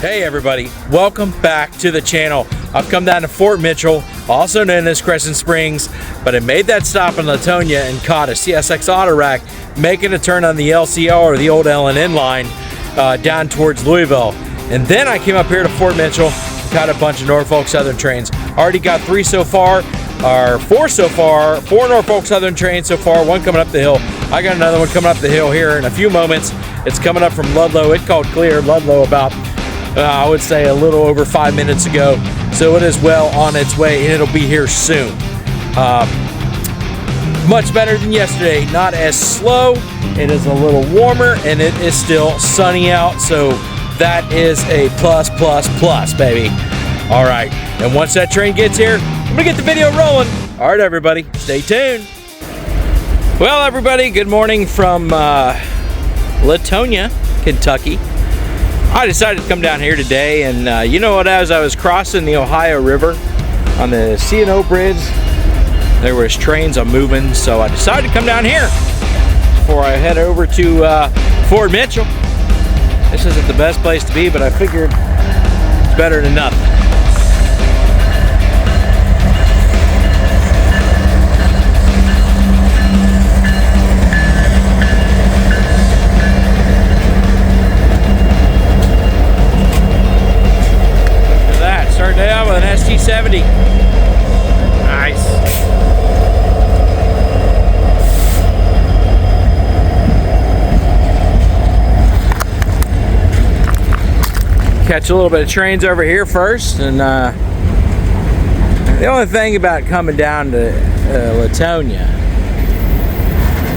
Hey everybody, welcome back to the channel. I've come down to Fort Mitchell, also known as Crescent Springs, but I made that stop in Latonia and caught a CSX auto rack making a turn on the LCL, or the old L&N line, down towards Louisville. And then I came up here to Fort Mitchell, caught a bunch of Norfolk Southern trains. Already got four so far, 4 Norfolk Southern trains so far, one coming up the hill. I got another one coming up the hill here in a few moments. It's coming up from Ludlow. It called clear Ludlow about I would say a little over 5 minutes ago, so it is well on its way and it'll be here soon. Much better than yesterday, not as slow, it is a little warmer, and it is still sunny out, so that is a plus, baby. All right, and once that train gets here, I'm gonna get the video rolling. All right, everybody, stay tuned. Well, everybody, good morning from Latonia, Kentucky. I decided to come down here today, and you know what, as I was crossing the Ohio River on the C&O Bridge, there was trains moving, so I decided to come down here before I head over to Fort Mitchell. This isn't the best place to be, but I figured it's better than nothing. Starting out with an ST70. Nice. Catch a little bit of trains over here first, and the only thing about coming down to Latonia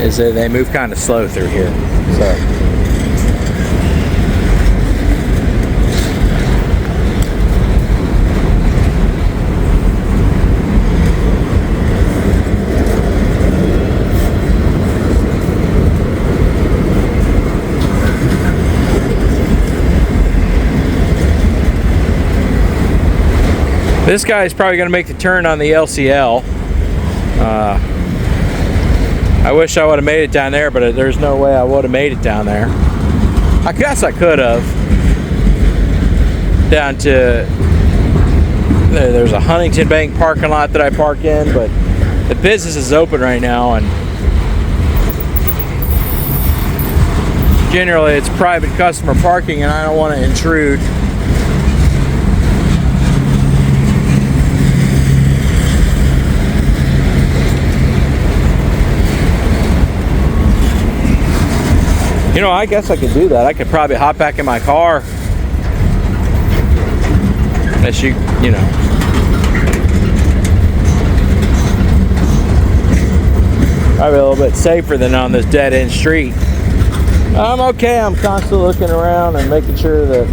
is that they move kind of slow through here. So. This guy is probably going to make the turn on the LCL. I wish I would have made it down there, but there's no way I would have made it down there. I guess I could have. Down to there's a Huntington Bank parking lot that I park in, but the business is open right now, and generally it's private customer parking, and I don't want to intrude. You know, I guess I could do that. I could probably hop back in my car. Unless you know. Probably a little bit safer than on this dead-end street. I'm okay. I'm constantly looking around and making sure that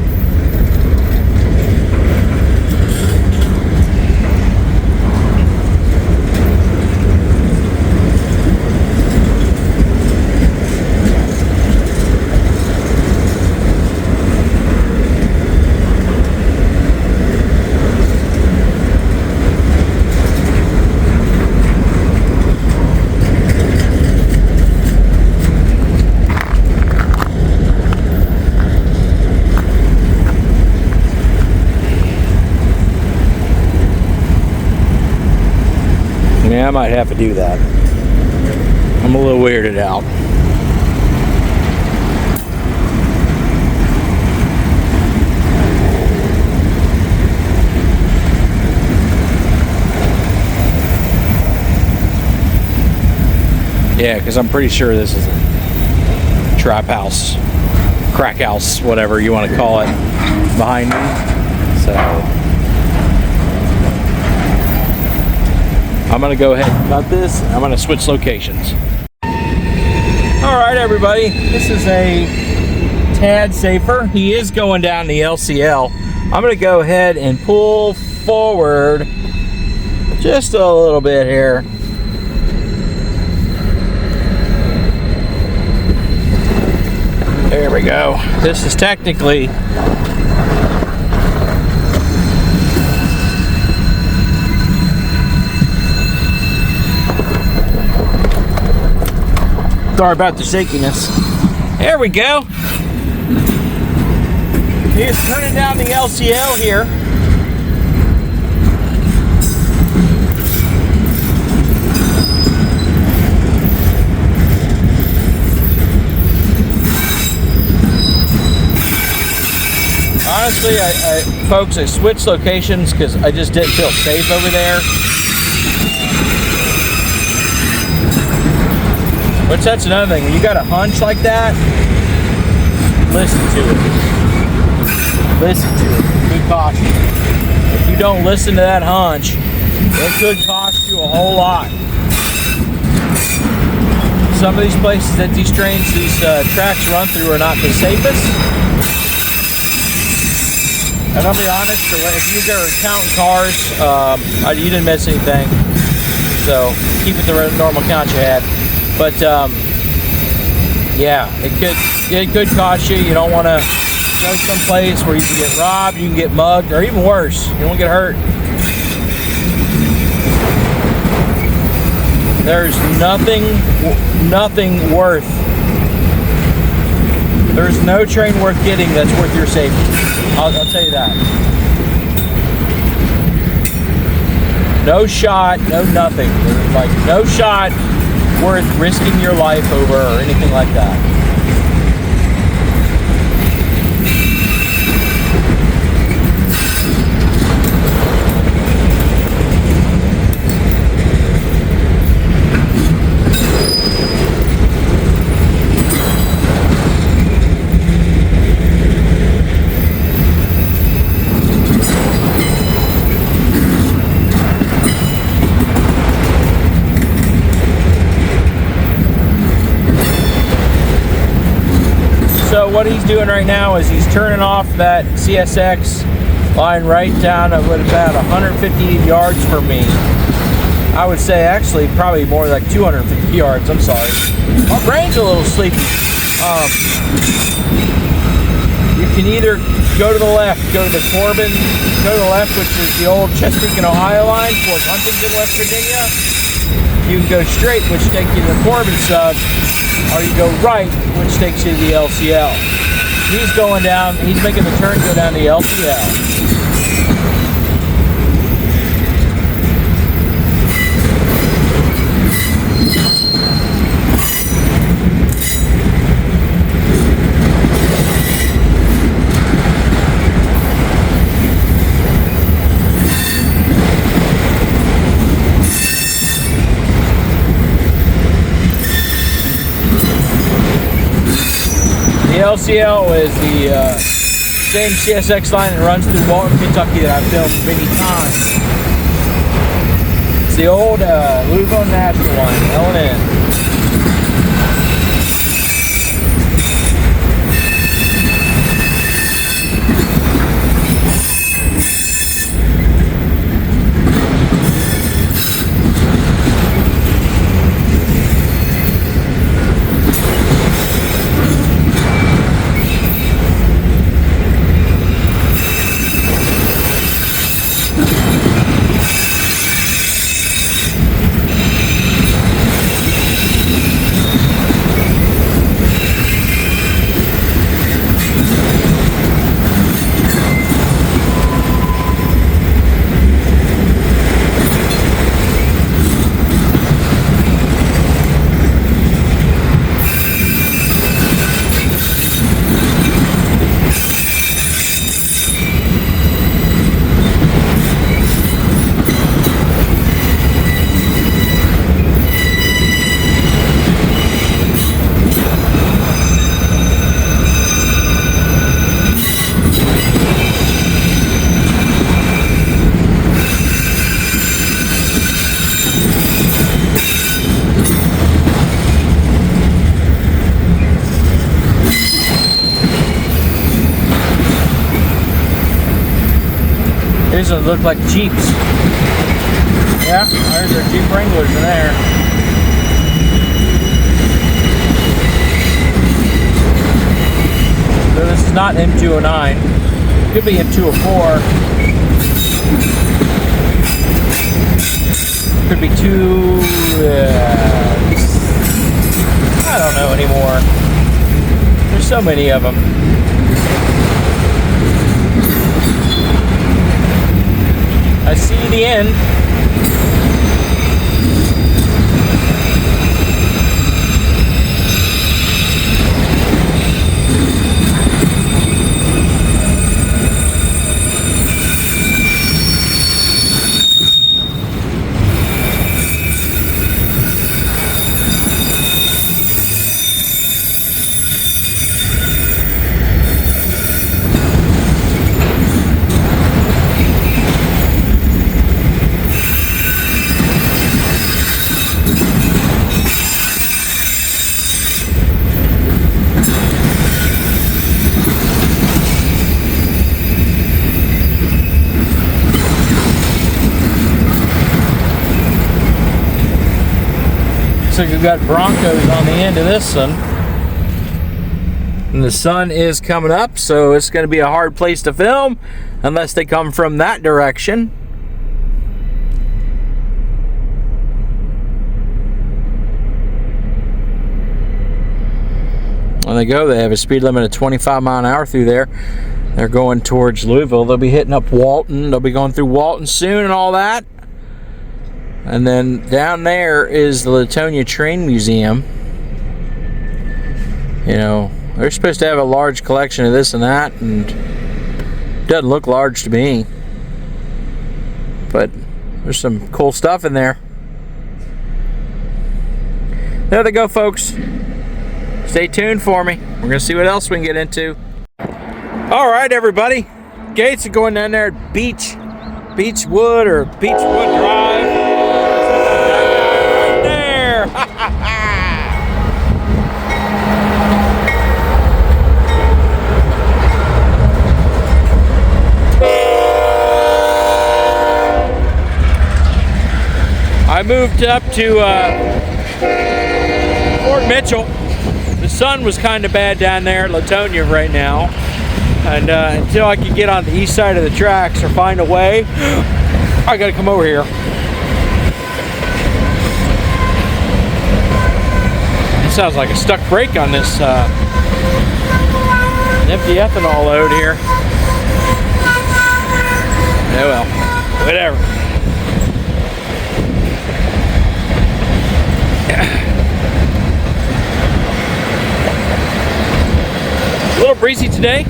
I might have to do that. I'm a little weirded out. Yeah, because I'm pretty sure this is a trap house, crack house, whatever you want to call it, behind me. So I'm gonna go ahead and cut this. I'm gonna switch locations. All right, everybody, this is a tad safer. He is going down the LCL. I'm gonna go ahead and pull forward just a little bit here. There we go. This is technically sorry about the shakiness. There we go. He's turning down the LCL here. Honestly, folks, I switched locations because I just didn't feel safe over there. Which that's another thing. When you got a hunch like that, listen to it. Listen to it. Good caution. If you don't listen to that hunch, it could cost you a whole lot. Some of these places that these tracks run through are not the safest. And I'll be honest, if you are counting cars, you didn't miss anything. So keep it the normal count you had. But yeah, it could cost you. You don't want to go someplace where you can get robbed, you can get mugged, or even worse, you won't get hurt. There's nothing worth. There's no train worth getting that's worth your safety. I'll tell you that. No shot, no nothing. Like no shot worth risking your life over or anything like that. So what he's doing right now is he's turning off that CSX line right down at about 150 yards from me. I would say actually probably more like 250 yards. I'm sorry. My brain's a little sleepy. You can either go to the left, go to the Corbin, go to the left, which is the old Chesapeake and Ohio line towards Huntington, West Virginia. You can go straight, which takes you to the Corbin sub, or you go right, which takes you to the LCL. He's going down, he's making the turn go down the LCL. The LCL is the same CSX line that runs through Walton, Kentucky that I've filmed many times. It's the old Louisville National line, L&N. These look like Jeeps. Yeah, there's our Jeep Wranglers in there. So this is not M209. Could be M204. Could be I don't know anymore. There's so many of them. the end. So we've got Broncos on the end of this one. And the sun is coming up, so it's going to be a hard place to film unless they come from that direction. When they go, they have a speed limit of 25 mile an hour through there. They're going towards Louisville. They'll be hitting up Walton. They'll be going through Walton soon and all that. And then down there is the Latonia Train Museum. You know, they're supposed to have a large collection of this and that, and it doesn't look large to me. But there's some cool stuff in there. There they go, folks. Stay tuned for me. We're going to see what else we can get into. All right, everybody. Gates are going down there at Beechwood or Beechwood Drive. I moved up to Fort Mitchell. The sun was kind of bad down there at Latonia right now, and until I could get on the east side of the tracks or find a way, I gotta come over here. It sounds like a stuck brake on this empty ethanol load here. Oh well, whatever. A little breezy today.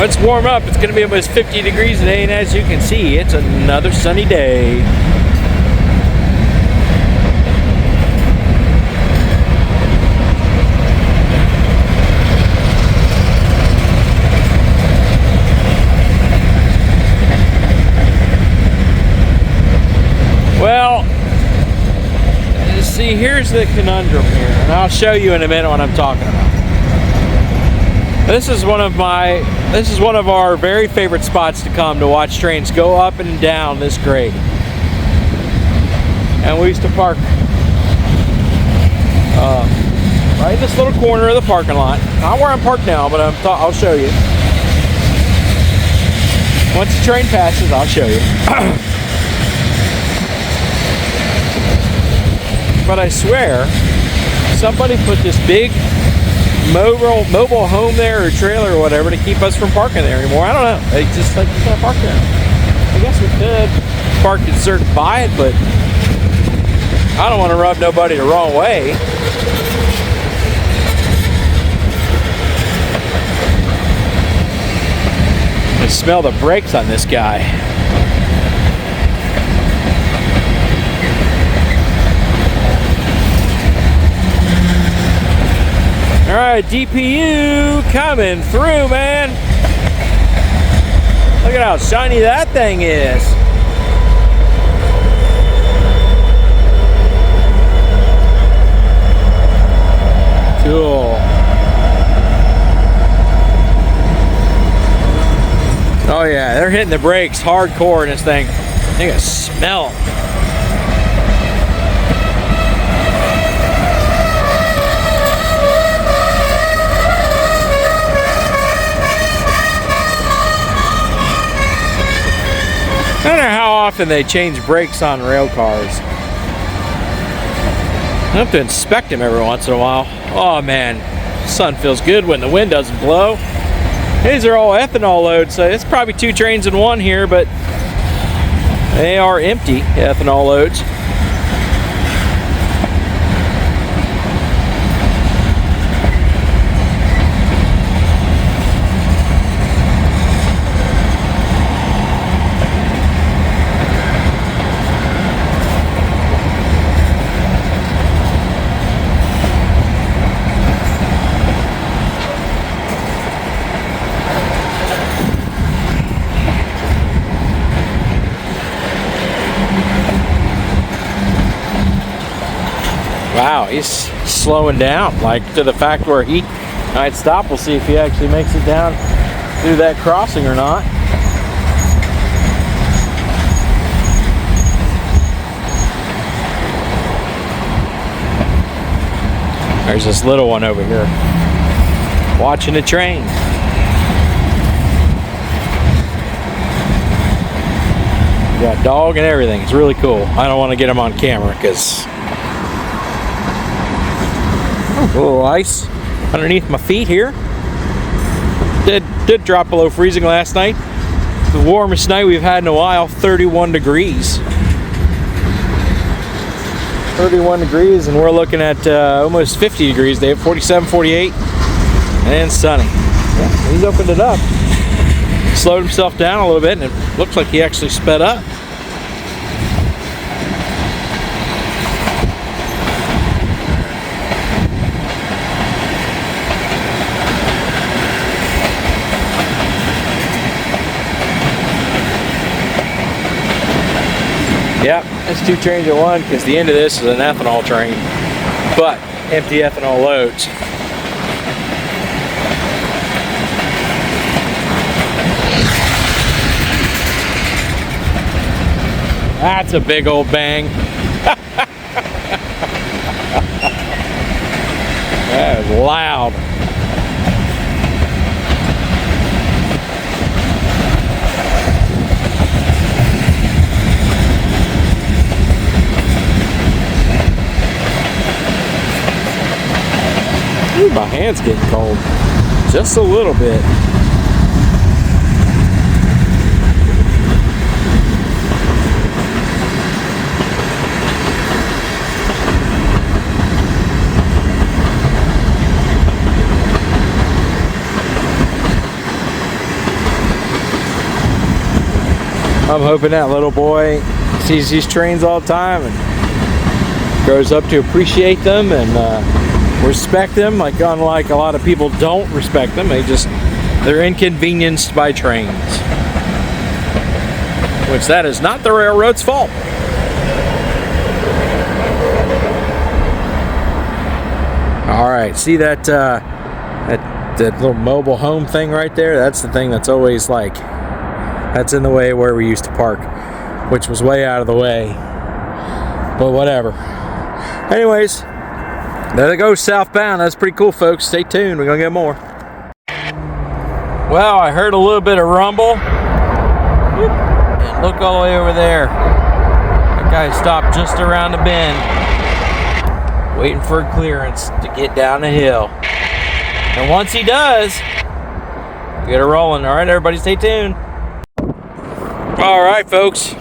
Let's warm up. It's going to be almost 50 degrees today, and as you can see, it's another sunny day. Well, see, here's the conundrum here, and I'll show you in a minute what I'm talking about. This is one of our very favorite spots to come to watch trains go up and down this grade. And we used to park right in this little corner of the parking lot. Not where I'm parked now, but I'll show you. Once the train passes, I'll show you. But I swear, somebody put this big mobile home there or trailer or whatever to keep us from parking there anymore. I don't know. They just like, you can't park there. I guess we could park and certain buy it, but I don't want to rub nobody the wrong way. I smell the brakes on this guy. All right, DPU coming through, man. Look at how shiny that thing is. Cool. Oh yeah, they're hitting the brakes hardcore in this thing. I think I smell it. I don't know how often they change brakes on rail cars. I have to inspect him every once in a while. Oh man, sun feels good when the wind doesn't blow. These are all ethanol loads, so it's probably 2 trains in one here, but they are empty ethanol loads. Wow, he's slowing down, like to the fact where he might stop. We'll see if he actually makes it down through that crossing or not. There's this little one over here watching the train. Got dog and everything. It's really cool. I don't want to get him on camera because a little ice underneath my feet here. Did drop below freezing last night. The warmest night we've had in a while, 31 degrees. 31 degrees, and we're looking at almost 50 degrees. They have 47, 48, and sunny. Yeah, he's opened it up. Slowed himself down a little bit, and it looks like he actually sped up. Yep, it's 2 trains at one because the end of this is an ethanol train, but empty ethanol loads. That's a big old bang. That is loud. Ooh, my hand's getting cold. Just a little bit. I'm hoping that little boy sees these trains all the time and grows up to appreciate them and respect them, like unlike a lot of people don't respect them. They're inconvenienced by trains, which that is not the railroad's fault. All right, see that that little mobile home thing right there? That's the thing that's always like, that's in the way where we used to park, which was way out of the way, but whatever. Anyways, there they go, southbound. That's pretty cool, folks. Stay tuned, we're gonna get more. Well, I heard a little bit of rumble. And look all the way over there. That guy stopped just around the bend, waiting for clearance to get down the hill. And once he does, get it rolling. All right, everybody, stay tuned. All right, folks.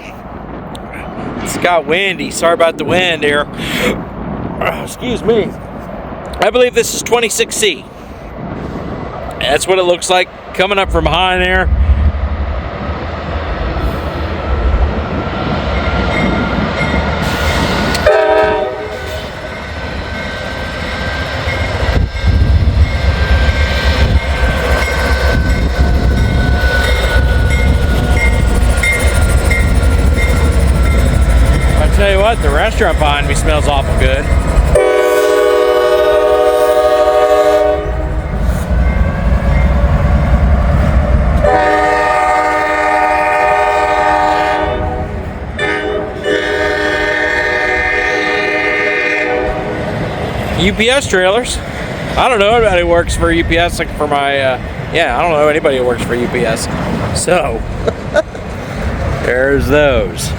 It's got windy. Sorry about the wind here. Excuse me. I believe this is 26C. That's what it looks like coming up from behind there. Tell you what, the restaurant behind me smells awful good. UPS trailers. I don't know anybody who works for UPS, like for my, yeah, I don't know anybody who works for UPS. So, there's those.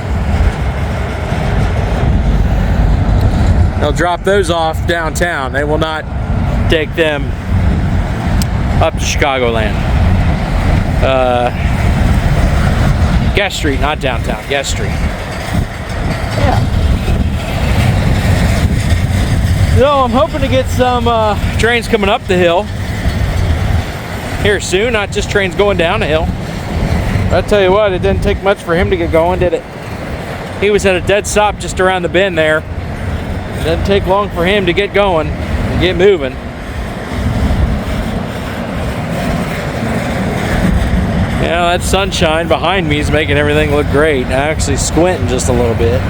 They'll drop those off downtown. They will not take them up to Chicagoland. Guest Street, not downtown, Guest Street. Yeah. So I'm hoping to get some trains coming up the hill here soon, not just trains going down the hill. But I tell you what, it didn't take much for him to get going, did it? He was at a dead stop just around the bend there. It doesn't take long for him to get going and get moving. Yeah, that sunshine behind me is making everything look great. I'm actually squinting just a little bit.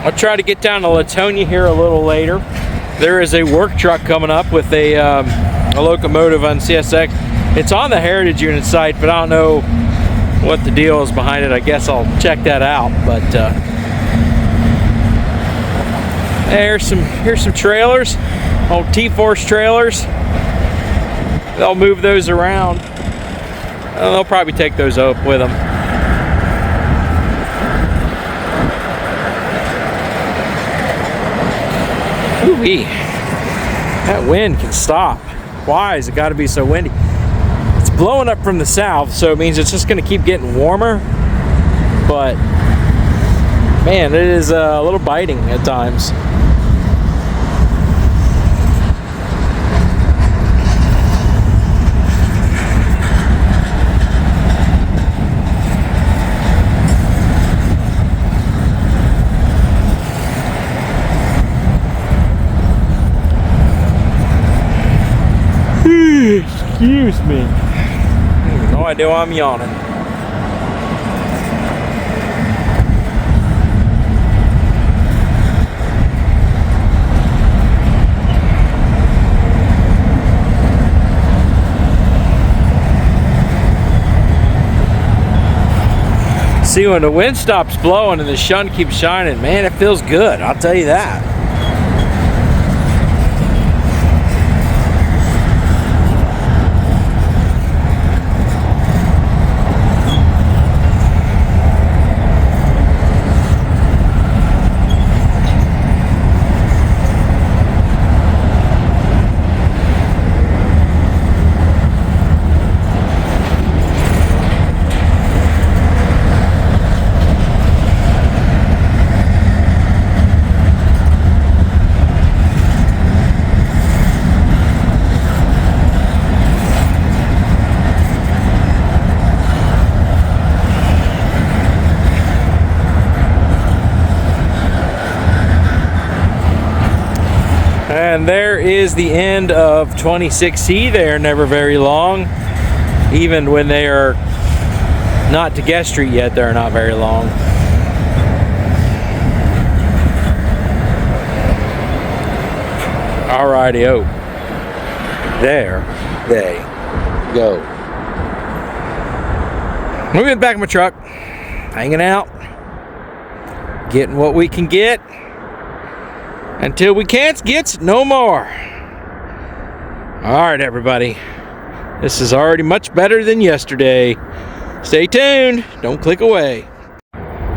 I'll try to get down to Latonia here a little later. There is a work truck coming up with a locomotive on CSX. It's on the Heritage Unit site, but I don't know what the deal is behind it. I guess I'll check that out. But here's some trailers, old T-Force trailers. They'll move those around. They'll probably take those up with them. Ooh-wee. That wind can stop. Why has it got to be so windy? It's blowing up from the south, so it means it's just going to keep getting warmer. But man, it is a little biting at times. Excuse me. I have no idea why I'm yawning. See, when the wind stops blowing and the sun keeps shining, man, it feels good. I'll tell you that. And there is the end of 26C. They are never very long. Even when they are not to Guest Street yet, they're not very long. Alrighty-o. There they go. Moving back in my truck, hanging out, getting what we can get. Until we can't get no more. Alright, everybody. This is already much better than yesterday. Stay tuned. Don't click away.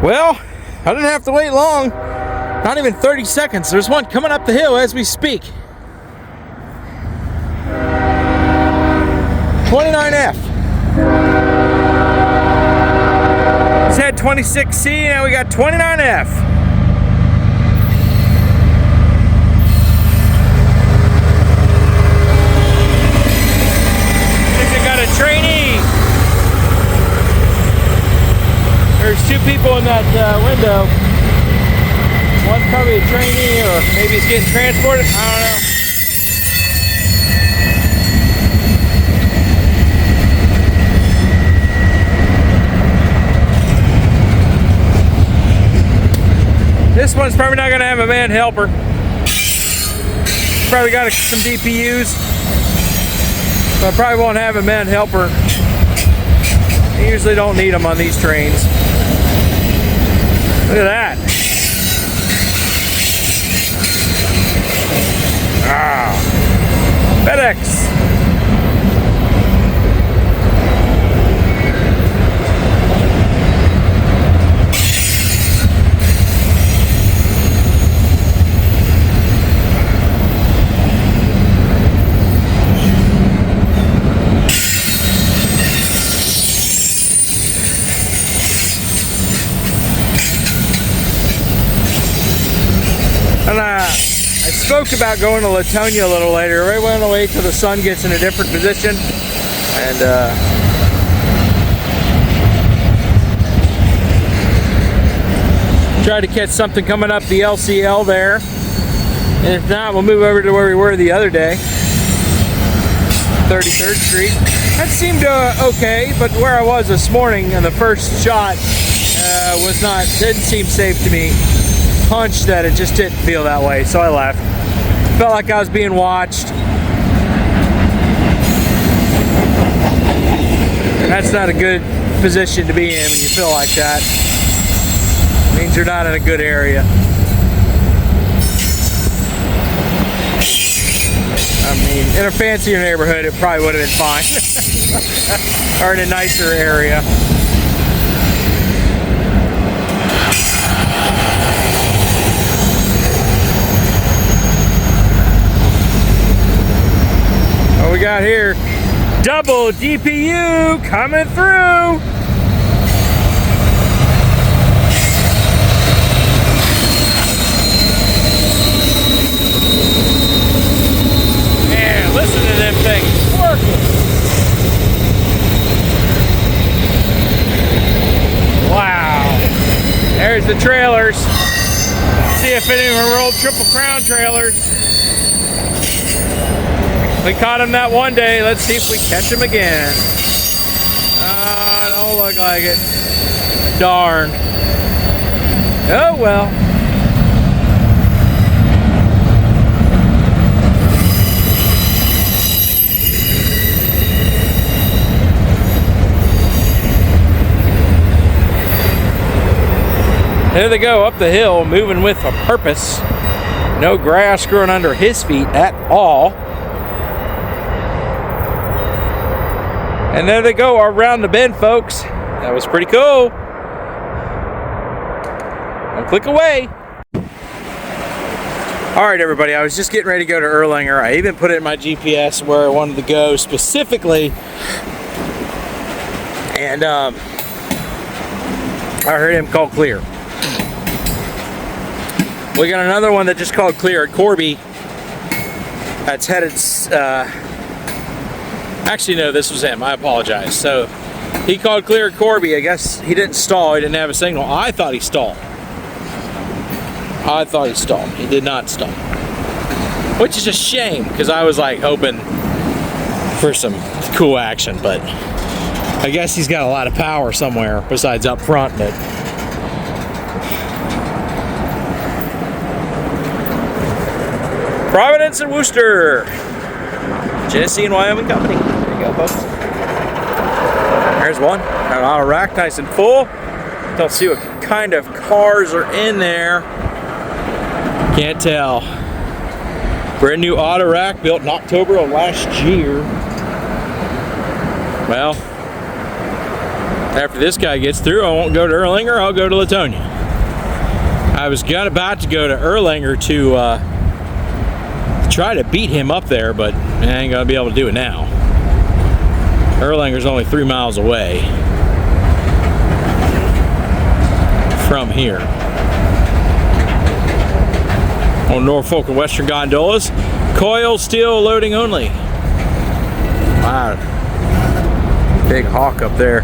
Well, I didn't have to wait long. Not even 30 seconds. There's one coming up the hill as we speak. 29F. It's had 26C, now we got 29F. Trainee. There's two people in that window. One's probably a trainee, or maybe he's getting transported. I don't know. This one's probably not going to have a man helper. Probably got some DPUs. I probably won't have a man helper. I usually don't need them on these trains. Look at that. FedEx. And I spoke about going to Latonia a little later. Right, want to wait till the sun gets in a different position, and try to catch something coming up the LCL there. And if not, we'll move over to where we were the other day, 33rd Street. That seemed okay, but where I was this morning in the first shot didn't seem safe to me. Hunch that it just didn't feel that way, so I left. Felt like I was being watched. And that's not a good position to be in when you feel like that. It means you're not in a good area. I mean, in a fancier neighborhood, it probably would have been fine. Or in a nicer area. What we got here? Double DPU coming through. Man, listen to them things working. Wow. There's the trailers. See if any of them rolled Triple Crown trailers. We caught him that one day. Let's see if we catch him again. Don't look like it. Darn. Oh well. There they go, up the hill, moving with a purpose. No grass growing under his feet at all. And there they go around the bend, folks. That was pretty cool. One click away. All right, everybody, I was just getting ready to go to Erlanger. I even put it in my GPS where I wanted to go specifically. And I heard him call clear. We got another one that just called clear at Corby. That's headed, actually no, this was him, I apologize. So he called clear at Corby. I guess he didn't stall, he didn't have a signal. I thought he stalled. He did not stall. Which is a shame, because I was like hoping for some cool action, but I guess he's got a lot of power somewhere besides up front. But Providence and Worcester, Genesee and Wyoming Company. There you go, folks. There's one. Got an auto rack, nice and full. Don't see what kind of cars are in there. Can't tell. Brand new auto rack, built in October of last year. Well, after this guy gets through, I won't go to Erlanger, I'll go to Latonia. I was about to go to Erlanger to try to beat him up there, but I ain't gonna be able to do it now. Erlanger's only 3 miles away from here. On Norfolk and Western gondolas, coil steel loading only. Wow, big hawk up there.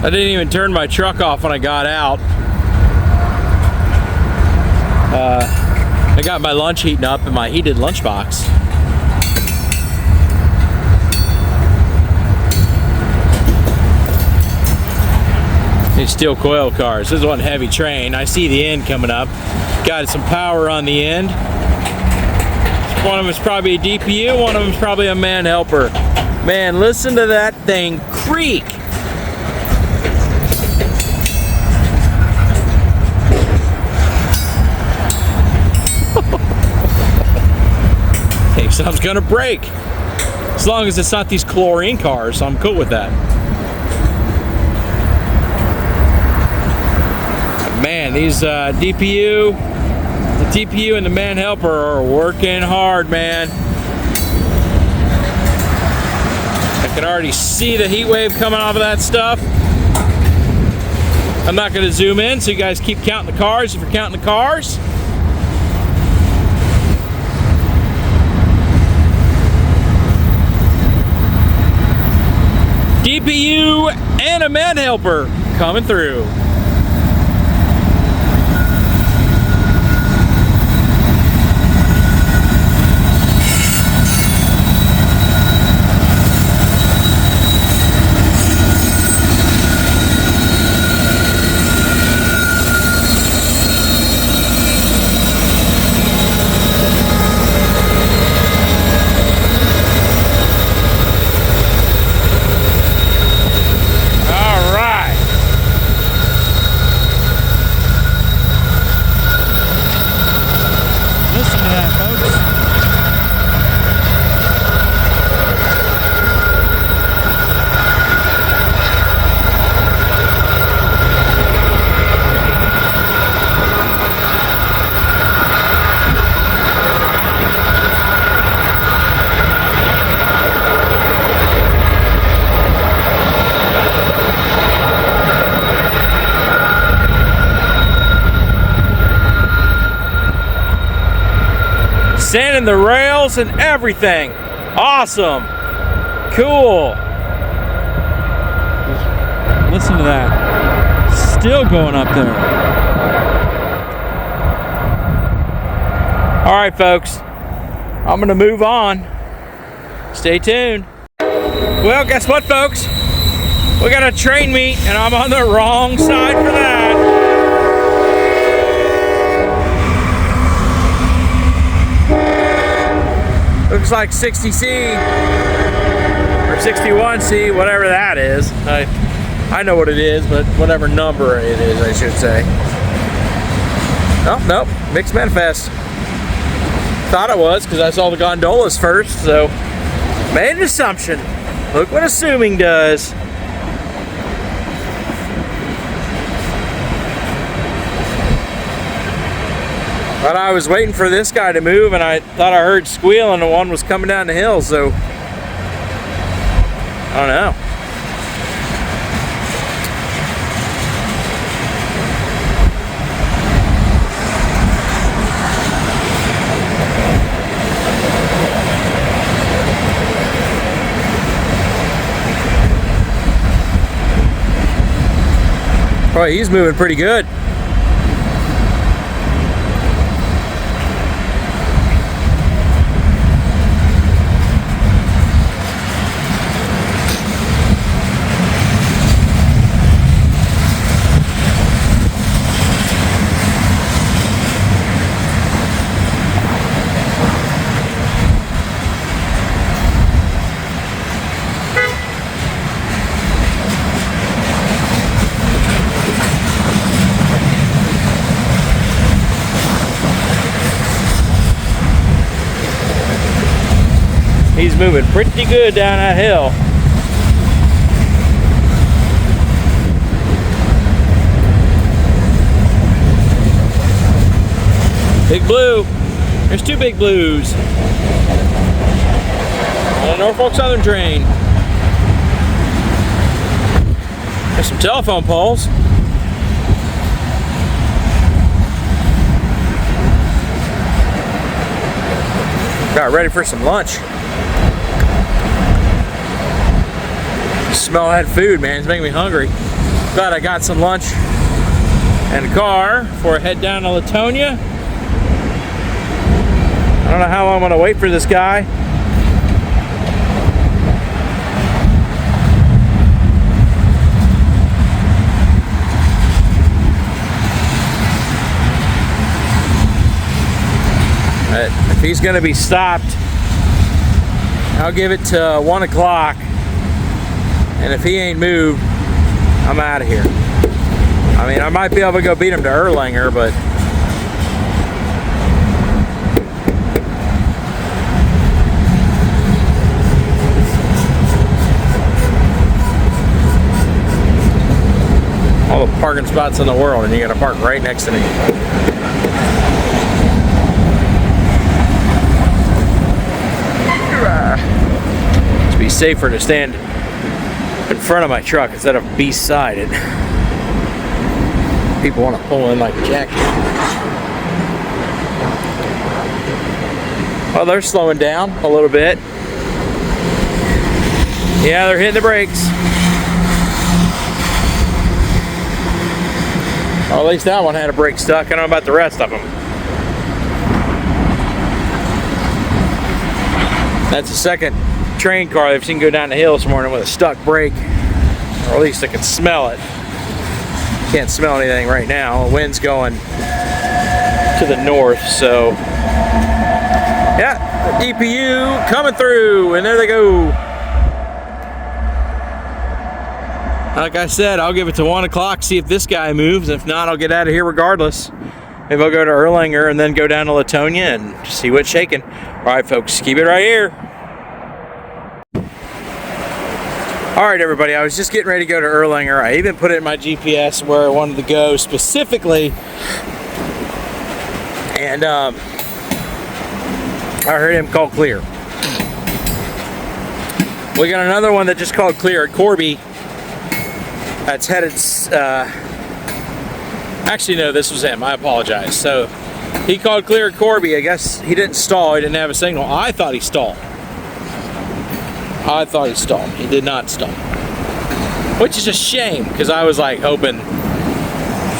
I didn't even turn my truck off when I got out. I got my lunch heating up in my heated lunchbox. These steel coil cars. This is one heavy train. I see the end coming up. Got some power on the end. One of them is probably a DPU, one of them is probably a man helper. Man, listen to that thing creak. Hey, something's gonna break. As long as it's not these chlorine cars, I'm cool with that. Man, these DPU, the DPU and the man helper are working hard, man. I can already see the heat wave coming off of that stuff. I'm not going to zoom in, so you guys keep counting the cars if you're counting the cars. DPU and a man helper coming through. Sanding the rails and everything. Awesome. Cool. Listen to that. Still going up there. All right, folks. I'm going to move on. Stay tuned. Well, guess what, folks? We got a train meet, and I'm on the wrong side for that. Looks like 60C or 61C, whatever that is. I know what it is, but whatever number it is, I should say. Oh, nope, Mixed Manifest. Thought it was because I saw the gondolas first, so made an assumption. Look what assuming does. But I was waiting for this guy to move, and I thought I heard squealing, and one was coming down the hill, so I don't know. Boy, he's moving pretty good. He's moving pretty good down that hill. Big Blue. There's two Big Blues. On a Norfolk Southern train. There's some telephone poles. Got ready for some lunch. Smell that food, man. It's making me hungry. Glad I got some lunch and a car before I head down to Latonia. I don't know how I'm gonna wait for this guy. But if he's gonna be stopped, I'll give it to 1 o'clock. And if he ain't moved, I'm out of here. I mean, I might be able to go beat him to Erlanger, but all the parking spots in the world, and you gotta park right next to me. It'd be safer to stand in front of my truck instead of beside it. People want to pull in like a jacket. Well, they're slowing down a little bit. Yeah, they're hitting the brakes. Or at least that one had a brake stuck. I don't know about the rest of them. That's the second train car I've seen go down the hill this morning with a stuck brake. Or at least I can smell it. Can't smell anything right now. The wind's going to the north, so yeah, EPU coming through, and there they go. Like I said, I'll give it to 1 o'clock, see if this guy moves. If not, I'll get out of here regardless. Maybe I'll go to Erlanger and then go down to Latonia and see what's shaking. All right, folks, keep it right here. All right, everybody, I was just getting ready to go to Erlanger. I even put it in my GPS where I wanted to go specifically. And I heard him call clear. We got another one that just called clear at Corby. That's headed, actually no, this was him, I apologize. So he called clear at Corby. I guess he didn't stall, he didn't have a signal. I thought he stalled. He did not stall. Which is a shame, because I was like hoping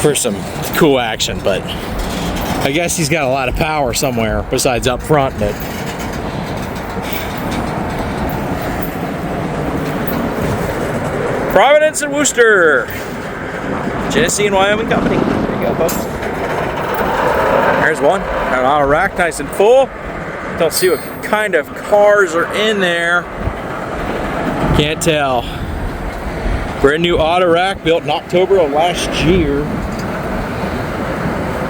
for some cool action, but I guess he's got a lot of power somewhere besides up front. But Providence and Worcester, Genesee and Wyoming Company. There you go, folks. There's one. Got an auto rack, nice and full. Don't see what kind of cars are in there. Can't tell. Brand new auto rack built in October of last year.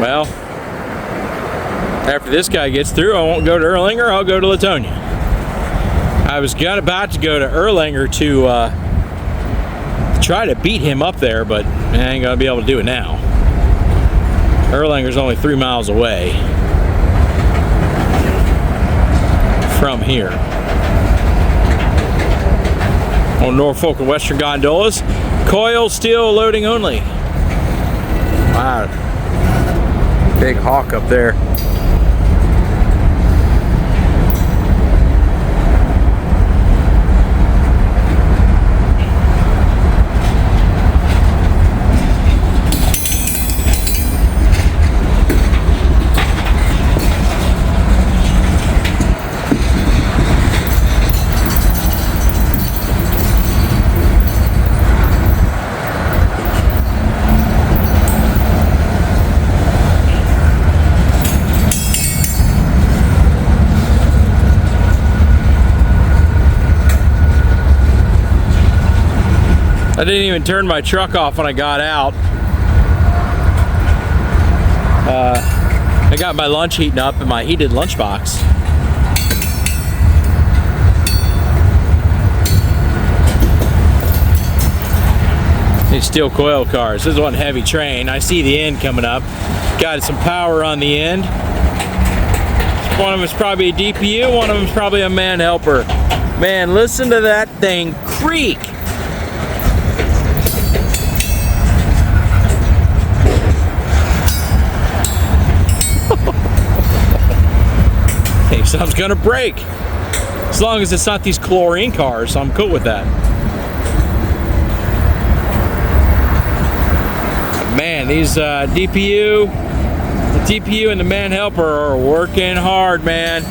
Well, after this guy gets through, I won't go to Erlanger, I'll go to Latonia. I was about to go to Erlanger to try to beat him up there, but I ain't gonna be able to do it now. Erlanger's only 3 miles away from here. On Norfolk and Western gondolas, coil steel loading only. Wow, big hawk up there. I didn't even turn my truck off when I got out. I got my lunch heating up in my heated lunchbox. These steel coil cars. This is one heavy train. I see the end coming up. Got some power on the end. One of them is probably a DPU, one of them is probably a man helper. Man, listen to that thing creak. Hey, something's gonna break. As long as it's not these chlorine cars, I'm cool with that. man, these DPU, the DPU and the man helper are working hard, man.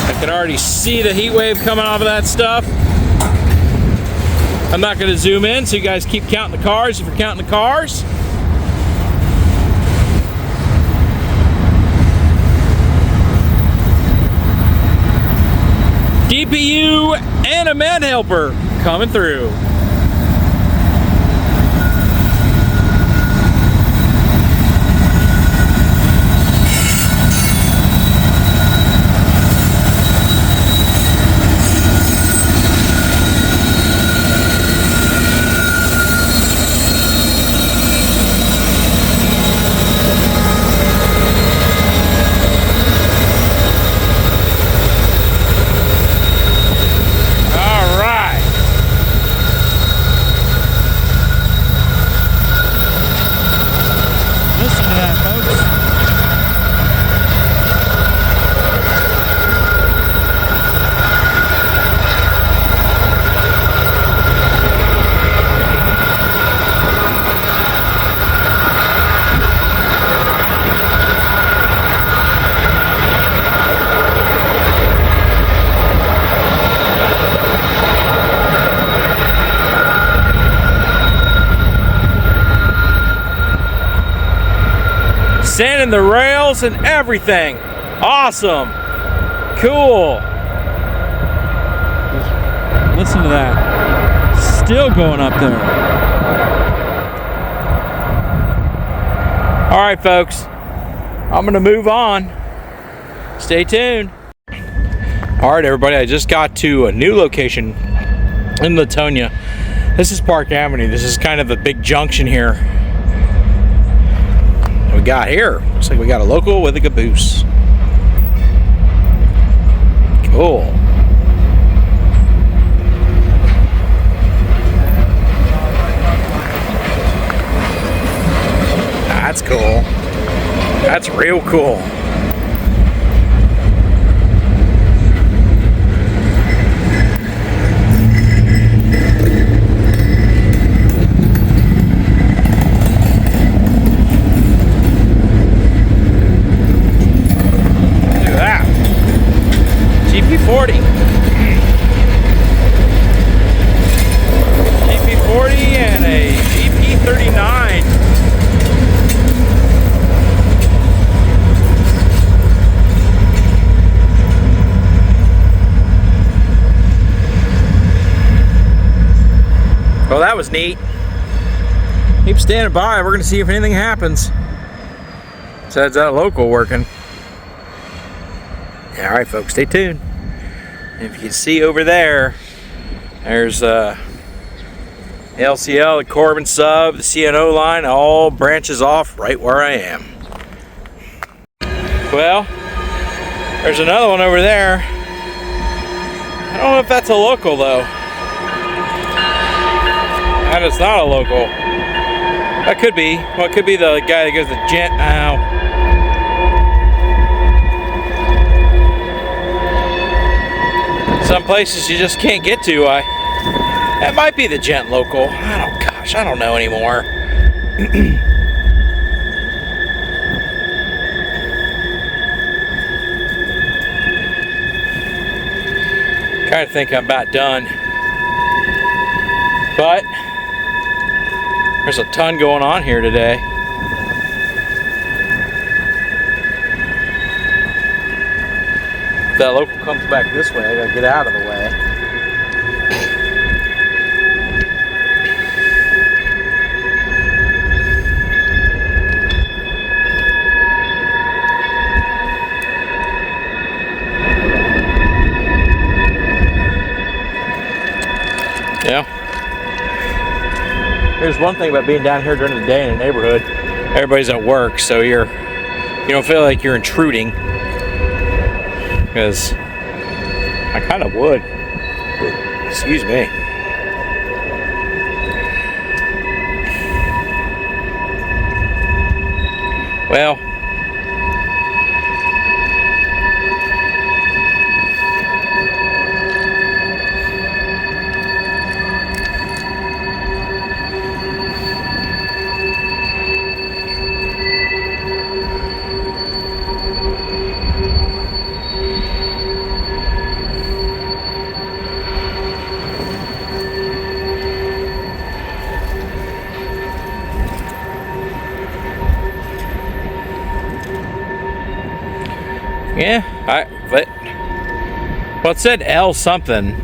I can already see the heat wave coming off of that stuff. I'm not going to zoom in so you guys keep counting the cars if you're counting the cars. DPU and a man helper coming through. Sanding the rails and everything. Awesome. Cool. Listen to that. Still going up there. All right, folks. I'm going to move on. Stay tuned. All right, everybody. I just got to a new location in Latonia. This is Park Avenue. This is kind of a big junction here. We got here. Looks like we got a local with a caboose. Cool. That's cool. That's real cool. GP40 and a GP39. Well, that was neat. Keep standing by. We're going to see if anything happens. Besides that local working. Yeah, all right, folks, stay tuned. If you can see over there, there's LCL, the Corbin sub, the CNO line, all branches off right where I am. Well, there's another one over there. I don't know if that's a local though. That is not a local. That could be. Well, it could be the guy that goes to Gent. Ow. Some places you just can't get to. That might be the Gent local. I don't know anymore. Kind of think I'm about done. But there's a ton going on here today. If that local comes back this way, I gotta get out of the way. Yeah. Here's one thing about being down here during the day in a neighborhood. Everybody's at work, so you don't feel like you're intruding. Because I kind of would. Excuse me. Well, Yeah, well, it said L something,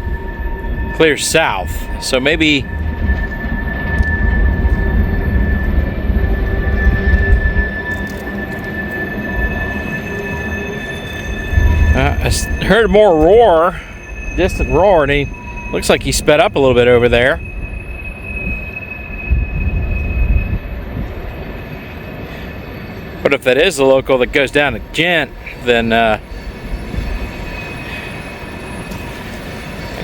clear south. So maybe. I heard more roar, distant roar, and he looks like he sped up a little bit over there. But if that is the local that goes down to Gent, then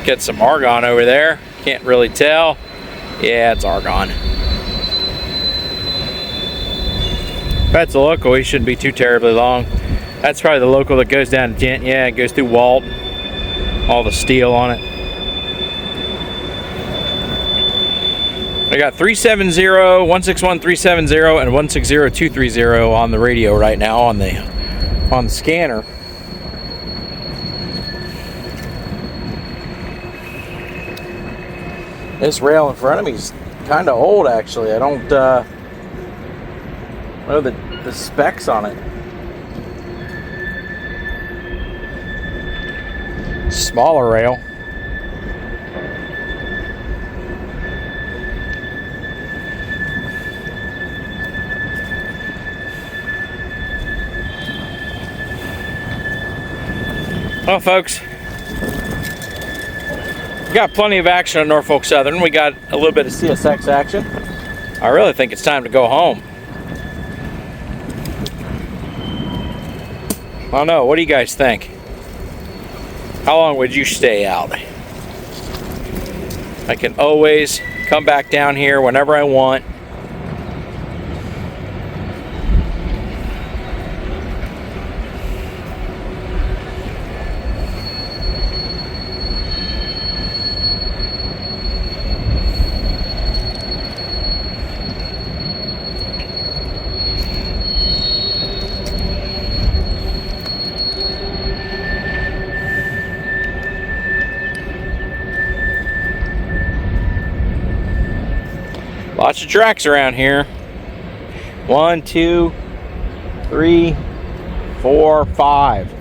get some argon over there. Can't really tell. Yeah, it's argon. If that's a local, he shouldn't be too terribly long. That's probably the local that goes down to Gent. Yeah, it goes through Walt. All the steel on it. I got 370, 161 370, and 160 230 on the radio right now on the scanner. This rail in front of me is kind of old, actually. I don't know the specs on it. Smaller rail. Well, folks, we got plenty of action on Norfolk Southern. We got a little bit of CSX action. I really think it's time to go home. I don't know. What do you guys think? How long would you stay out? I can always come back down here whenever I want. Lots of tracks around here. 1, 2, 3, 4, 5.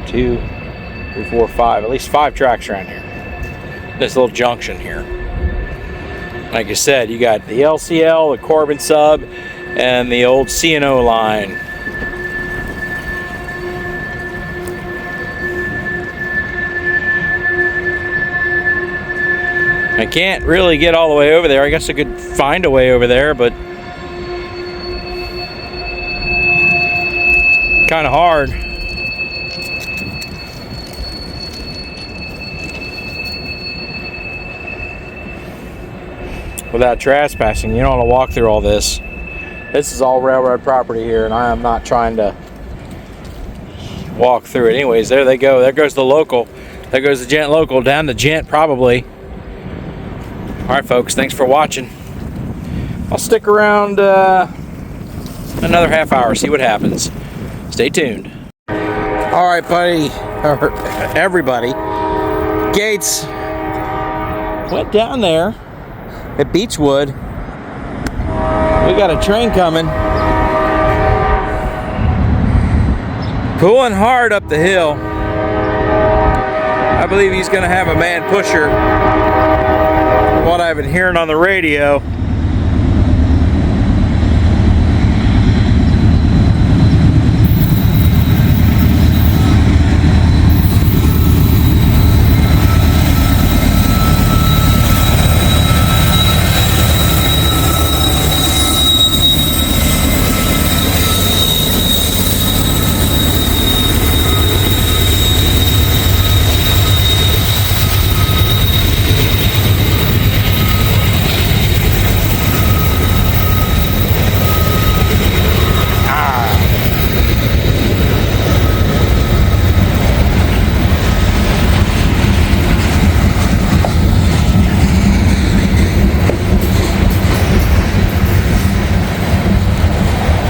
2, 3, 4, 5. At least 5 tracks around here. This little junction here. Like I said, you got the LCL, the Corbin sub, and the old C&O line. I can't really get all the way over there. I guess I could find a way over there, but kind of hard. Without trespassing, you don't want to walk through all this. This is all railroad property here, and I am not trying to walk through it. Anyways, there they go. There goes the local. There goes the Gent local down to Gent, probably. Alright folks, thanks for watching. I'll stick around another half hour, see what happens. Stay tuned. Alright buddy, or everybody, Gates went down there at Beechwood. We got a train coming. Pulling hard up the hill. I believe he's going to have a man pusher. What I've been hearing on the radio.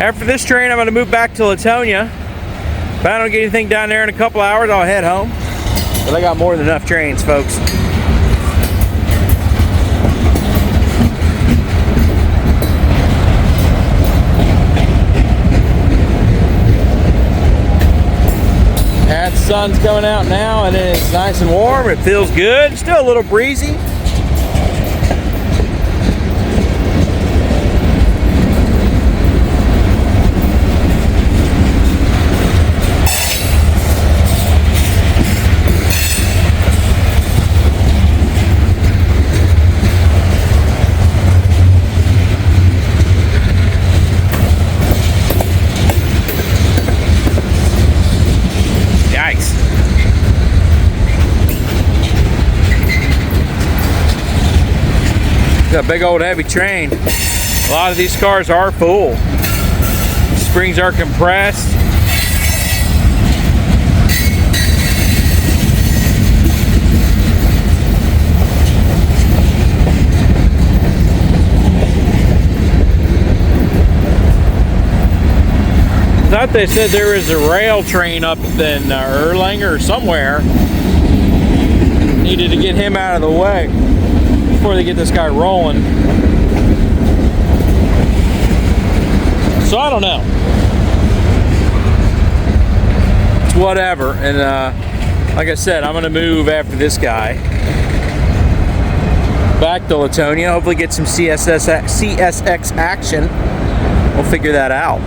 After this train, I'm going to move back to Latonia. If I don't get anything down there in a couple hours, I'll head home. But I got more than enough trains, folks. sun's coming out now and it's nice and warm. It feels good. Still a little breezy. A big old heavy train. A lot of these cars are full. Springs are compressed. I thought they said there was a rail train up in Erlanger or somewhere. Needed to get him out of the way before they get this guy rolling. So I don't know. It's whatever. And like I said, I'm gonna move after this guy back to Latonia. Hopefully get some CSX action. We'll figure that out.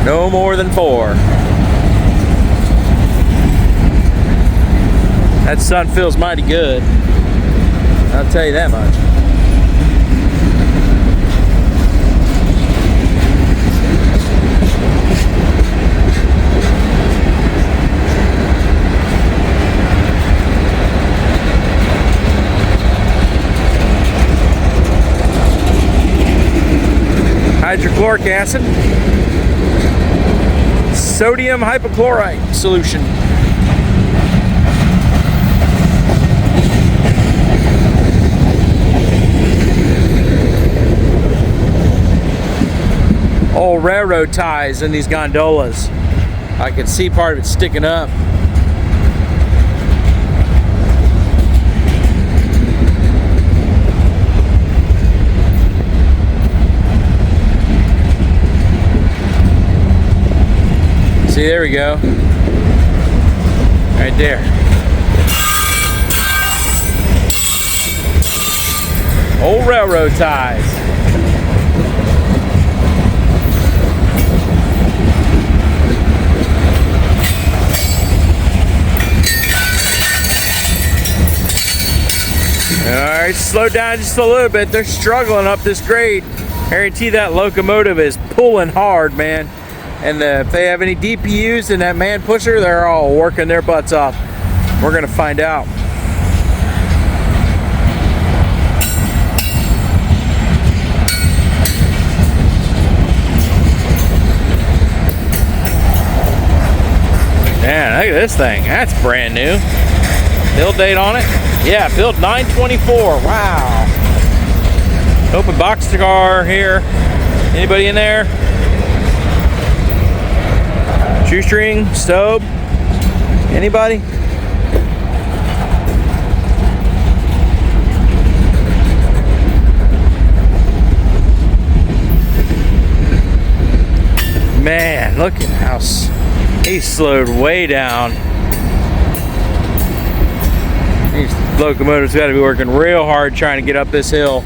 No more than 4. That sun feels mighty good. I'll tell you that much. Hydrochloric acid. Sodium hypochlorite solution. Old railroad ties in these gondolas. I can see part of it sticking up. See, there we go. Right there. Old railroad ties. Alright, slow down just a little bit. They're struggling up this grade. I guarantee that locomotive is pulling hard, man. And if they have any DPUs in that man pusher, they're all working their butts off. We're gonna find out. Man, look at this thing. That's brand new. Build date on it? Yeah, build 9/24. Wow. Open box car here. Anybody in there? Shoestring, stove. Anybody? Man, look at how he slowed way down. These locomotives got to be working real hard trying to get up this hill.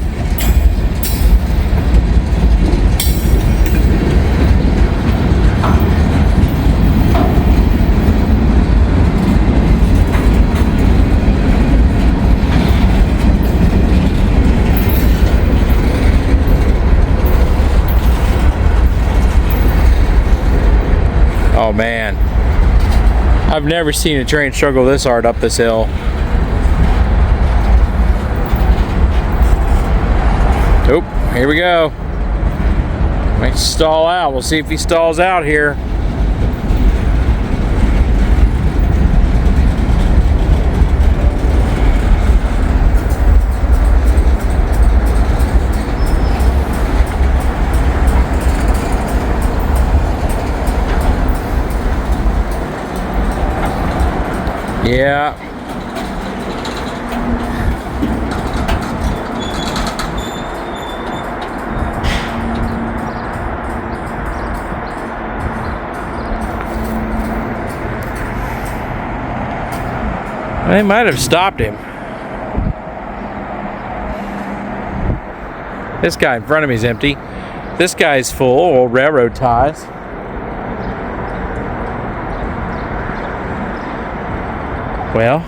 Oh man, I've never seen a train struggle this hard up this hill. Oop, here we go. Might stall out. We'll see if he stalls out here. Yeah. They might have stopped him. This guy in front of me is empty. This guy's full, old railroad ties. Well,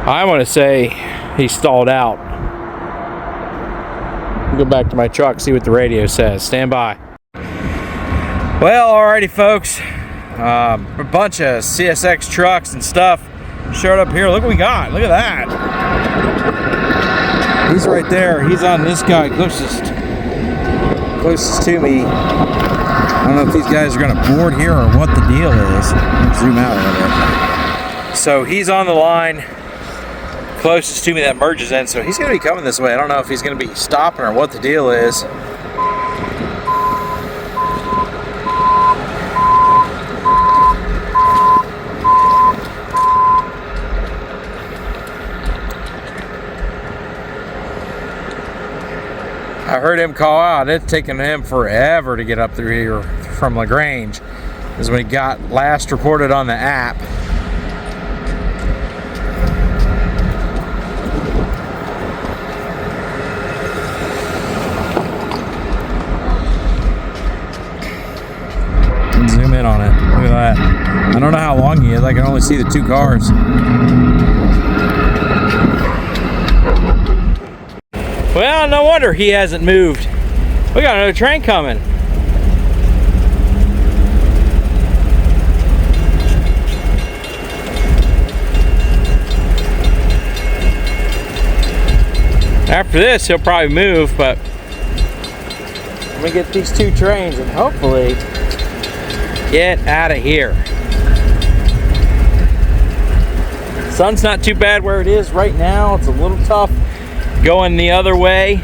I want to say he stalled out. I'll go back to my truck, see what the radio says. Stand by. Well, alrighty, folks. A bunch of CSX trucks and stuff showed up here. Look what we got. Look at that. He's right there. He's on this guy closest to me. I don't know if these guys are going to board here or what the deal is. Zoom out a little bit. So he's on the line closest to me that merges in. So he's going to be coming this way. I don't know if he's going to be stopping or what the deal is. I heard him call out. It's taken him forever to get up through here from LaGrange. This is when he got last reported on the app. Zoom in on it. Look at that. I don't know how long he is. I can only see the two cars. Well, no wonder he hasn't moved. We got another train coming. After this, he'll probably move, but let me get these two trains and hopefully get out of here. Sun's not too bad where it is right now. It's a little tough going the other way.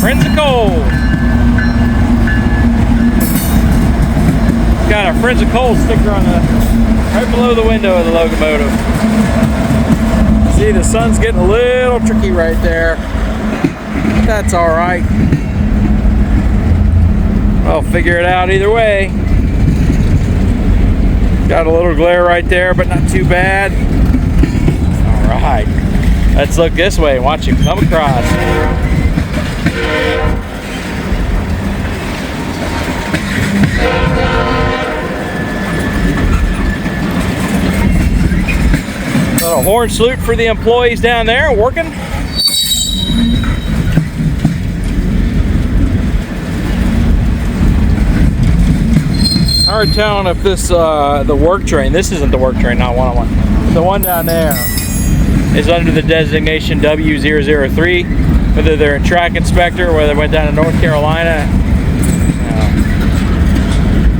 Friends of Coal. Got a Friends of Coal sticker on the right below the window of the locomotive. See, the sun's getting a little tricky right there. But that's all right. I'll figure it out either way. Got a little glare right there, but not too bad. All right, let's look this way and watch it come across. A horn salute for the employees down there working. Hard telling if this the work train. This isn't the work train, not 101. The one down there is under the designation W003. Whether they're a track inspector, or whether they went down to North Carolina.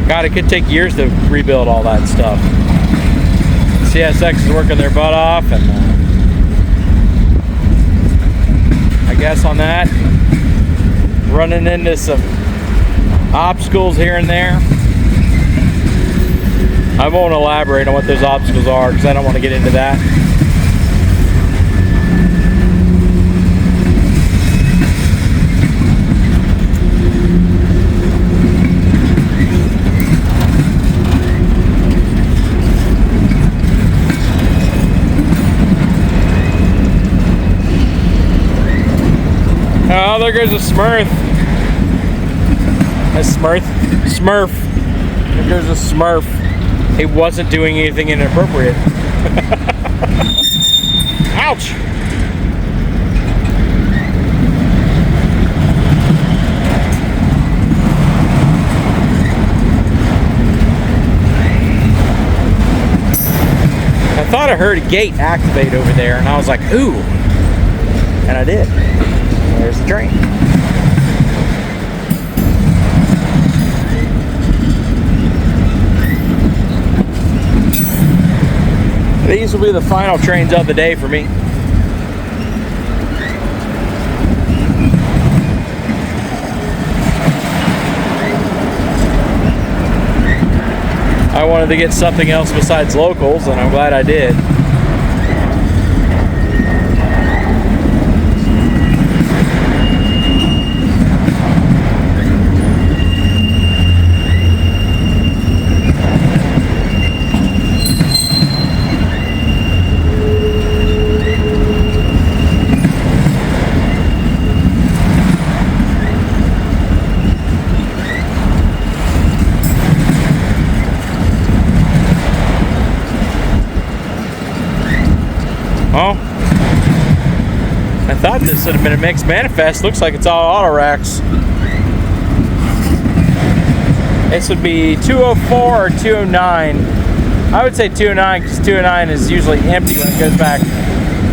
God, it could take years to rebuild all that stuff. CSX is working their butt off, and I guess on that, running into some obstacles here and there. I won't elaborate on what those obstacles are because I don't want to get into that. Oh, there goes a Smurf. A Smurf. There goes a Smurf. He wasn't doing anything inappropriate. Ouch! I thought I heard a gate activate over there, and I was like, ooh. And I did. There's the train. These will be the final trains of the day for me. I wanted to get something else besides locals, and I'm glad I did. Oh, I thought this would have been a mixed manifest. Looks like it's all auto racks. This would be 204 or 209. I would say 209 because 209 is usually empty when it goes back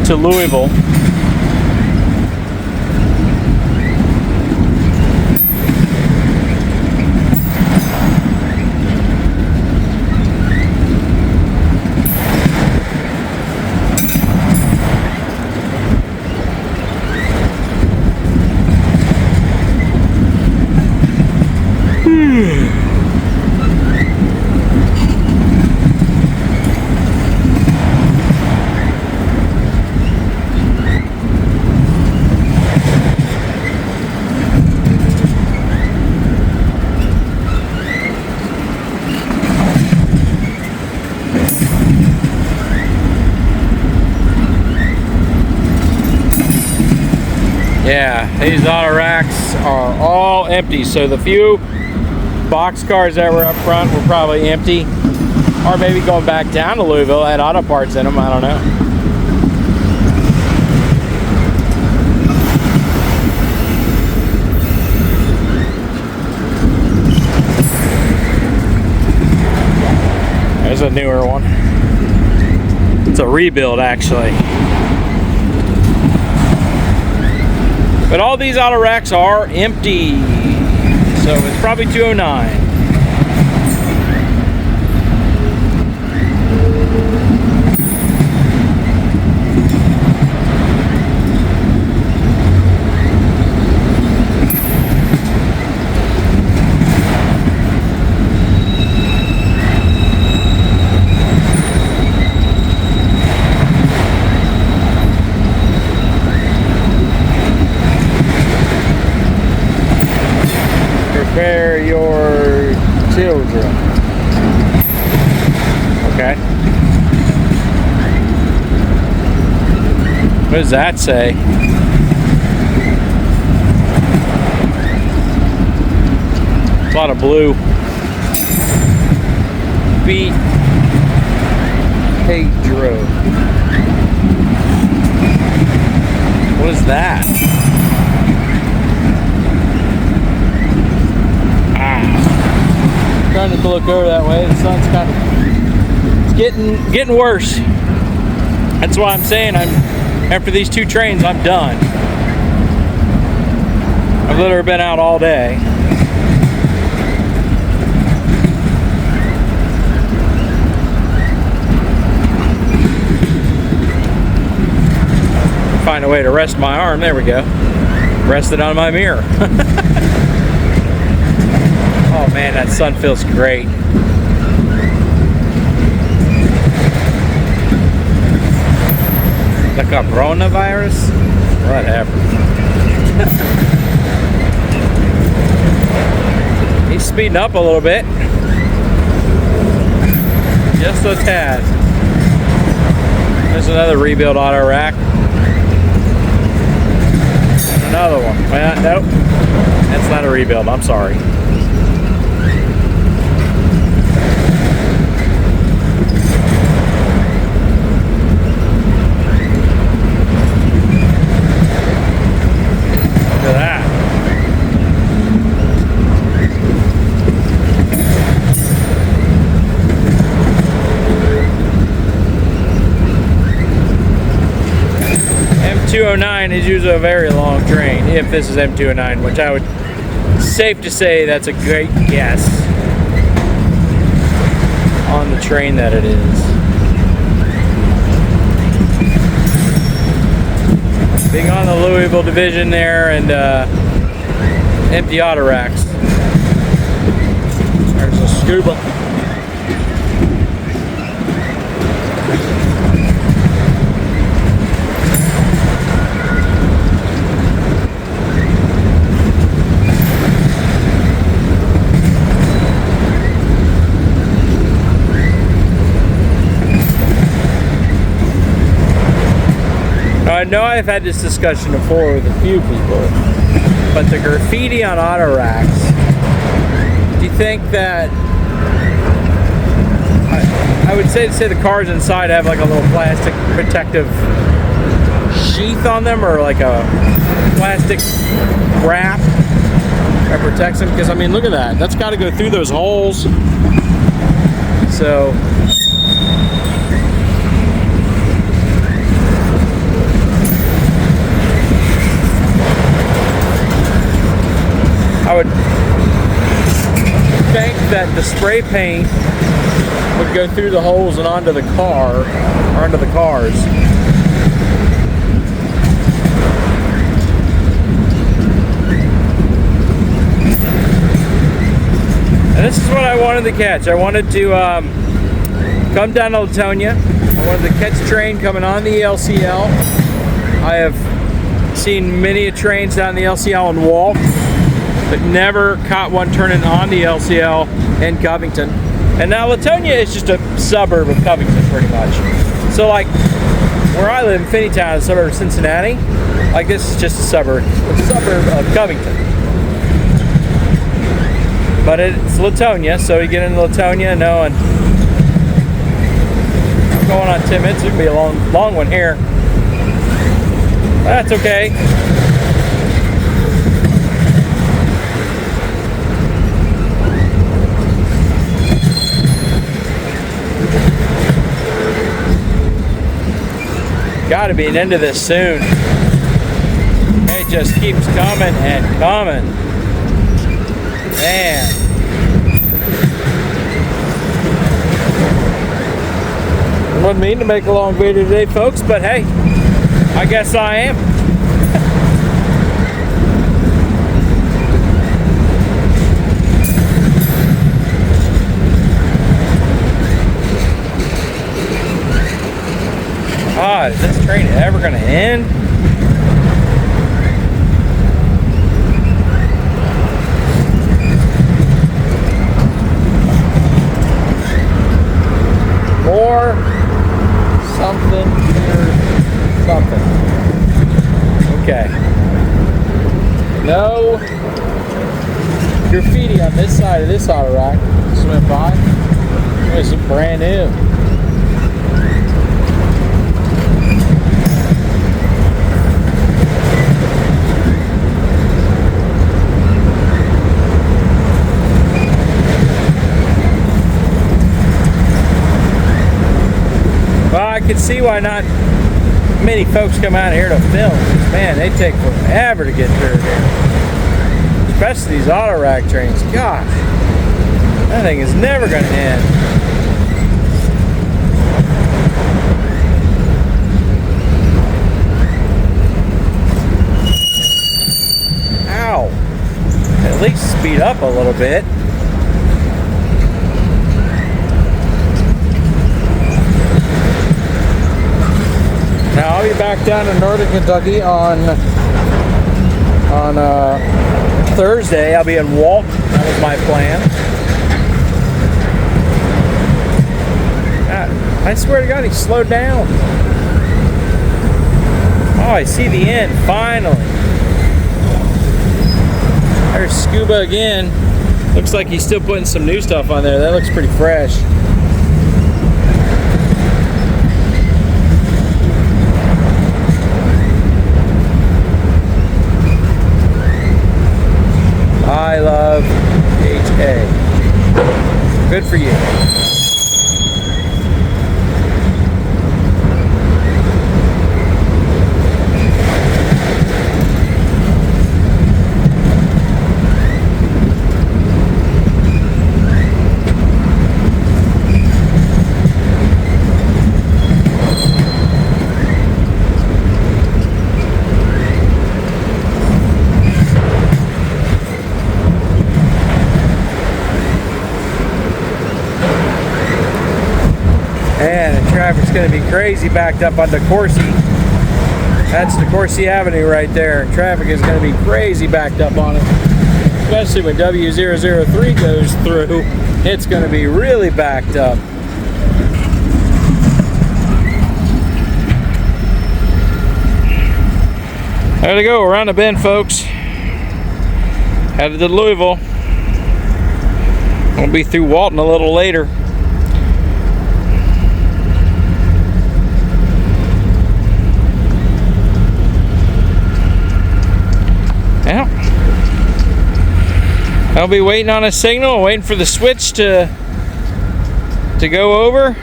to Louisville. Yeah, these auto racks are all empty. So the few box cars that were up front were probably empty, or maybe going back down to Louisville had auto parts in them. I don't know. There's a newer one. It's a rebuild, actually. But all these auto racks are empty, so it's probably 209. Prepare your children. Okay. What does that say? A lot of blue. Beat Pedro. What is that? Trying to look over that way. The sun's kind of, it's getting worse. That's why I'm saying after these two trains I'm done. I've literally been out all day. Find a way to rest my arm. There we go. Rest it on my mirror. Oh man, that sun feels great. The coronavirus? Whatever. He's speeding up a little bit. Just a tad. There's another rebuild auto rack. Another one. Well, nope. That's not a rebuild. I'm sorry. M209 is usually a very long train, if this is M209, which I would, safe to say that's a great guess on the train that it is. Being on the Louisville division there and empty auto racks. There's a scuba. I know I've had this discussion before with a few people, but the graffiti on auto racks, do you think that, I would say the cars inside have like a little plastic protective sheath on them, or like a plastic wrap that protects them? Because I mean, look at that. That's got to go through those holes. So I would think that the spray paint would go through the holes and onto the car, or onto the cars. And this is what I wanted to catch. I wanted to come down to Latonia. I wanted to catch a train coming on the LCL. I have seen many trains down the LCL and walk, but never caught one turning on the LCL in Covington. And now Latonia is just a suburb of Covington, pretty much. So like where I live in Finneytown, a suburb of Cincinnati, like this is just a suburb of Covington. But it's Latonia, so you get into Latonia knowing I'm going on 10 minutes. It's gonna be a long one here. That's okay. Gotta be an end to this soon. It just keeps coming and coming. Man. I wasn't mean to make a long video today, folks, but hey, I guess I am. God, is this train ever gonna end? More something here, something. Okay. No graffiti on this side of this auto rack. Just went by. It's brand new. Well, I can see why not many folks come out here to film. Man, they take forever to get through here. Especially these auto rack trains. Gosh, that thing is never going to end. Ow. At least speed up a little bit. Now I'll be back down in northern Kentucky on Thursday. I'll be in Walton. That was my plan. I swear to God, he slowed down. Oh, I see the end, finally. There's Scuba again. Looks like he's still putting some new stuff on there. That looks pretty fresh. I love HA. Good for you. Man, the traffic's going to be crazy backed up on DeCoursey. That's DeCoursey Avenue right there. Traffic is going to be crazy backed up on it. Especially when W003 goes through, it's going to be really backed up. There they go, around the bend, folks. Headed to Louisville. We'll be through Walton a little later. Yeah. I'll be waiting on a signal, waiting for the switch to go over,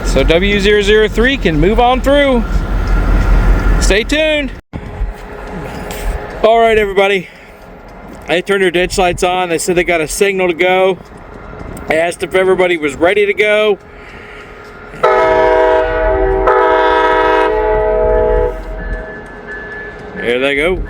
so W003 can move on through. Stay tuned. All right, everybody. They turned their ditch lights on. They said they got a signal to go. I asked if everybody was ready to go. There they go.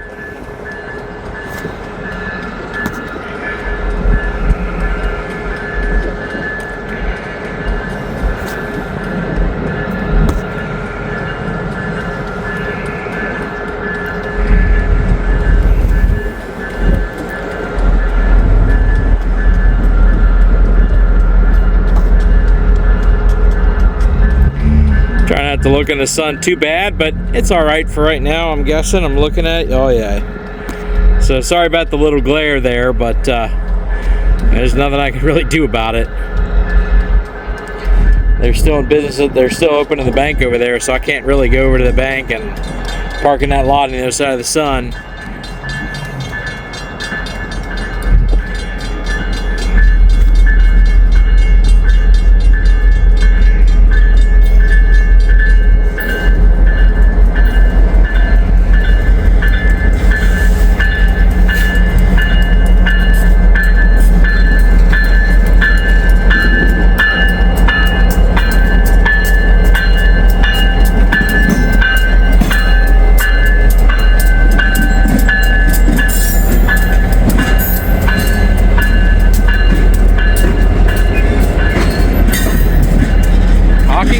Try not to look in the sun too bad, but it's all right for right now, I'm guessing. I'm looking at it. Oh, yeah. So sorry about the little glare there, but there's nothing I can really do about it. They're still in business. They're still open in the bank over there, so I can't really go over to the bank and park in that lot on the other side of the sun.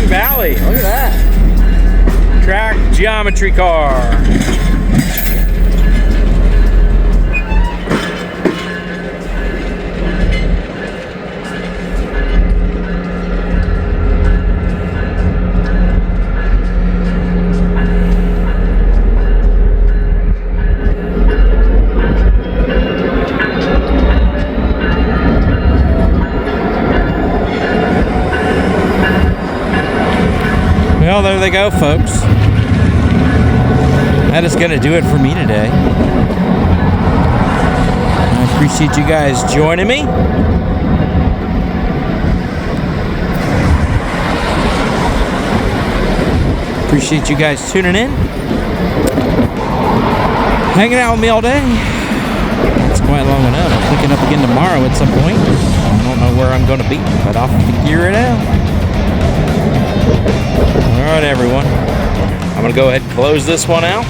Valley, look at that. Track geometry car. Well, there they go, folks. That is going to do it for me today. I appreciate you guys joining me. Appreciate you guys tuning in. Hanging out with me all day. It's quite long enough. I'm picking up again tomorrow at some point. I don't know where I'm going to be, but I'll figure it out. Alright, everyone, I'm going to go ahead and close this one out.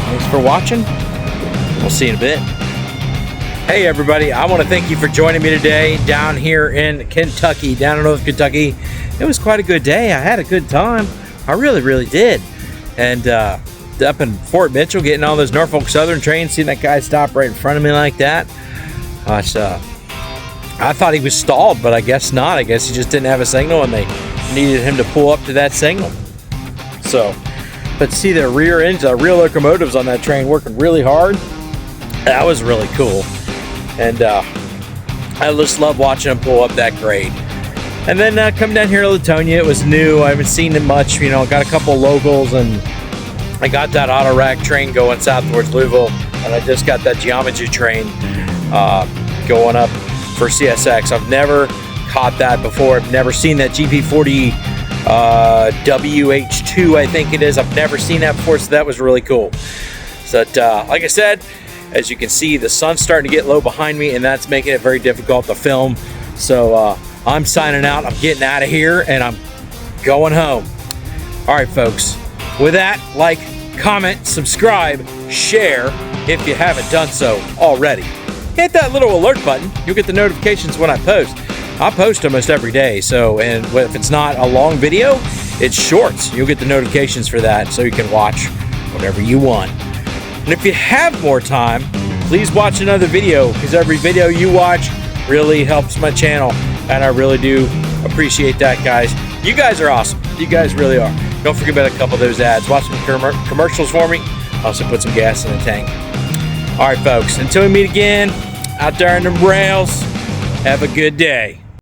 Thanks for watching. We'll see you in a bit. Hey, everybody, I want to thank you for joining me today down here in Kentucky, down in North Kentucky. It was quite a good day. I had a good time. I really, really did. And up in Fort Mitchell, getting all those Norfolk Southern trains, seeing that guy stop right in front of me like that. I thought he was stalled, but I guess not. I guess he just didn't have a signal and they needed him to pull up to that signal. So, but see the rear ends, the real locomotives on that train working really hard. That was really cool. And I just love watching them pull up that grade. And then coming down here to Latonia, it was new. I haven't seen it much, you know, got a couple locals, and I got that auto rack train going south towards Louisville, and I just got that geometry train going up for CSX. I've never caught that before. I've never seen that GP40 WH2, I think it is. I've never seen that before, so that was really cool. So like I said, as you can see, the sun's starting to get low behind me, and that's making it very difficult to film. So I'm signing out. I'm getting out of here, and I'm going home. All right, folks. With that, like, comment, subscribe, share if you haven't done so already. Hit that little alert button. You'll get the notifications when I post. I post almost every day, so, and if it's not a long video, it's shorts. You'll get the notifications for that, so you can watch whatever you want. And if you have more time, please watch another video, because every video you watch really helps my channel, and I really do appreciate that, guys. You guys are awesome. You guys really are. Don't forget about a couple of those ads. Watch some commercials for me. Also put some gas in the tank. All right, folks, until we meet again out there in the rails, have a good day.